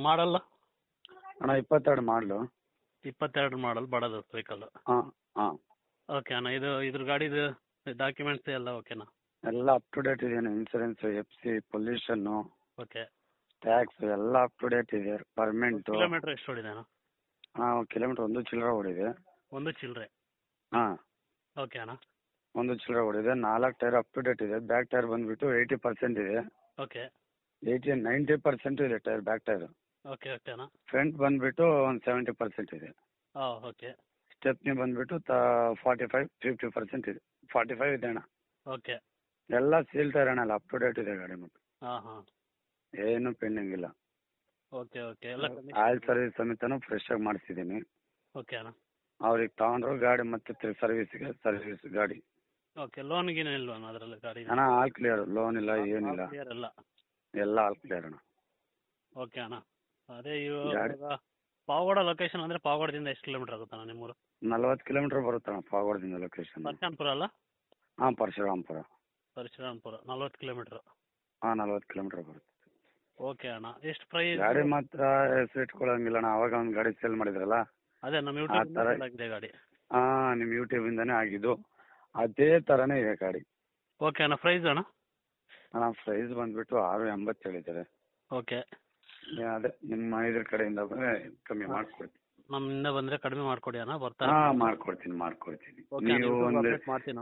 ಮಾಡಲ್ಲ ಅಣ್ಣ 22 ಮಾಡಲು. 22 ಮಾಡಲ್ ಬಡದು ವೆಹಿಕಲ್. ಹಾಂ ಹಾಂ ಓಕೆ ಅಣ್ಣ, ಇದ್ರ ಗಾಡಿದು ಡಾಕ್ಯುಮೆಂಟ್ಸ್ ಎಲ್ಲ ಓಕೆನಾ? ಎಲ್ಲ ಅಪ್ ಟು ಡೇಟ್ ಇದೆ. Insurance, FC, pollution, okay. Tax ಎಲ್ಲ ಅಪ್ ಟು ಡೇಟ್ ಇದೆ. ಪರ್ಮೆಂಟು. ಕಿಲೋಮೀಟ್ರ್ ಎಷ್ಟು ಹೊಡಿದೆ ಅಣ್ಣ? ಹಾಂ, ಕಿಲೋಮೀಟ್ರ್ 1 ಚಿಲ್ಲರೆ ಓಡಿದೆ. 1 ಚಿಲ್ಲರೆ. ಹಾಂ, ಓಕೆ ಅಣ್ಣ. 1 ಚಿಲ್ಲರೆ ಓಡಿದೆ. 4 ಟೈರ್ ಅಪ್ ಟು ಡೇಟ್ ಇದೆ. ಬ್ಯಾಕ್ ಟೈರ್ ಬಂದುಬಿಟ್ಟು 80% ಇದೆ. ಓಕೆ. 90% ಇದೆ tyre, back tyre. Okay okay ಅಣ್ಣ. ಫ್ರಂಟ್ ಬಂದುಬಿಟ್ಟು ಒಂದು 70% ಇದೆ. ಹಾಂ ಓಕೆ. ಸ್ಟೆಪ್ನಿ ಬಂದುಬಿಟ್ಟು 45-50% ಇದೆ. 45 ಇದೆ ಅಣ್ಣ. ಓಕೆ. ಎಲ್ಲ ಸೀಲ್ ಟೈರ್ ಅಣ್ಣ, ಅಪ್ ಟು ಡೇಟ್ ಇದೆ ಗಾಡಿ. ಮತ್ತು ಹಾಂ ಹಾಂ. ಏನು ಪೆಂಡಿಂಗ್ ಇಲ್ಲ. Okay okay. ಎಲ್ಲ ಆಯಿಲ್ ಸರ್ವಿಸ್ ಸಮೇತನೂ ಫ್ರೆಶ್ ಆಗಿ ಮಾಡಿಸಿದ್ದೀನಿ. ಓಕೆ ಅಣ್ಣ. ಅವ್ರಿಗೆ ತಗೊಂಡ್ರು ಗಾಡಿ ಮತ್ತೆ ಸರ್ವಿಸ್ ಗಾಡಿ. ಓಕೆ. ಲೋನ್ ಗೀನ್ ಇಲ್ವಾ ಅಣ್ಣ ಅದರಲ್ಲಿ ಗಾಡಿ? ಅಣ್ಣ ಆಲ್ ಕ್ಲಿಯರ್, ಲೋನ್ ಇಲ್ಲ ಏನಿಲ್ಲ, ಕ್ಲಿಯರ್ ಎಲ್ಲ. ಎಲ್ಲ ಆಲ್ ಕ್ಲಿಯರ್ ಅಣ್ಣ. ಓಕೆ ಅಣ್ಣ. ಅದೇ ಗಾಡಿ ಇವಾಗ ಪಾವಗಡ ಲೊಕೇಶನ್ ಅಂದರೆ ಪಾವಗಡದಿಂದ ಎಷ್ಟು ಕಿಲೋಮೀಟರ್ ಆಗುತ್ತಣ್ಣ ನಿಮ್ಮೂರು? 40 ಕಿಲೋಮೀಟರ್ ಬರುತ್ತಣ್ಣ ಪಾವಗಡದಿಂದ ಲೊಕೇಶನ್. ಪರಶುರಾಂಪುರ ಅಲ್ಲ? ಹಾಂ, ಪರಶುರಾಂಪುರ. 40 ಕಿಲೋಮೀಟ್ರ್. ಹಾಂ, 40 ಕಿಲೋಮೀಟರ್ ಬರುತ್ತೆ. ಓಕೆ ಅಣ್ಣ. ಎಷ್ಟು ಪ್ರೈಸ್? ಗಾಡಿ ಮಾತ್ರ ಹೆಸರು ಇಟ್ಕೊಳ್ಳಂಗಿಲ್ಲ ಅಣ್ಣ. ಅವಾಗ ಒಂದು ಗಾಡಿ ಸೇಲ್ ಮಾಡಿದ್ರಲ್ಲ, ಅದೇ ನಮ್ಮ ಯೂಟ್ಯೂಬ್ ಆಗಿದೆ ಗಾಡಿ. ಹಾಂ, ನಿಮ್ಮ ಯೂಟ್ಯೂಬಿಂದನೇ ಆಗಿದ್ದು. ಅದೇ ಥರನೇ ಇದೆ ಗಾಡಿ. ಓಕೆ ಅಣ್ಣ. ಪ್ರೈಸ್ ಅಣ್ಣ? ಅಣ್ಣ ಪ್ರೈಸ್ ಬಂದುಬಿಟ್ಟು 680 ಹೇಳಿದ್ದಾರೆ. ಓಕೆ. ಅದೇ ನಿಮ್ಮ ಇದ್ರ ಕಡೆಯಿಂದ ಬಂದರೆ ಕಮ್ಮಿ ಮಾಡಿಕೊಡ್ತೀನಿ. ನಮ್ಮಿಂದ ಬಂದರೆ ಕಡಿಮೆ ಮಾಡಿಕೊಡಿ ಅಣ್ಣ. ಬರ್ತಾ ಹಾಂ, ಮಾಡ್ಕೊಡ್ತೀನಿ. ಓಕೆ. ನೀವು ಒಂದು ಮಾಡ್ತೀನಿ.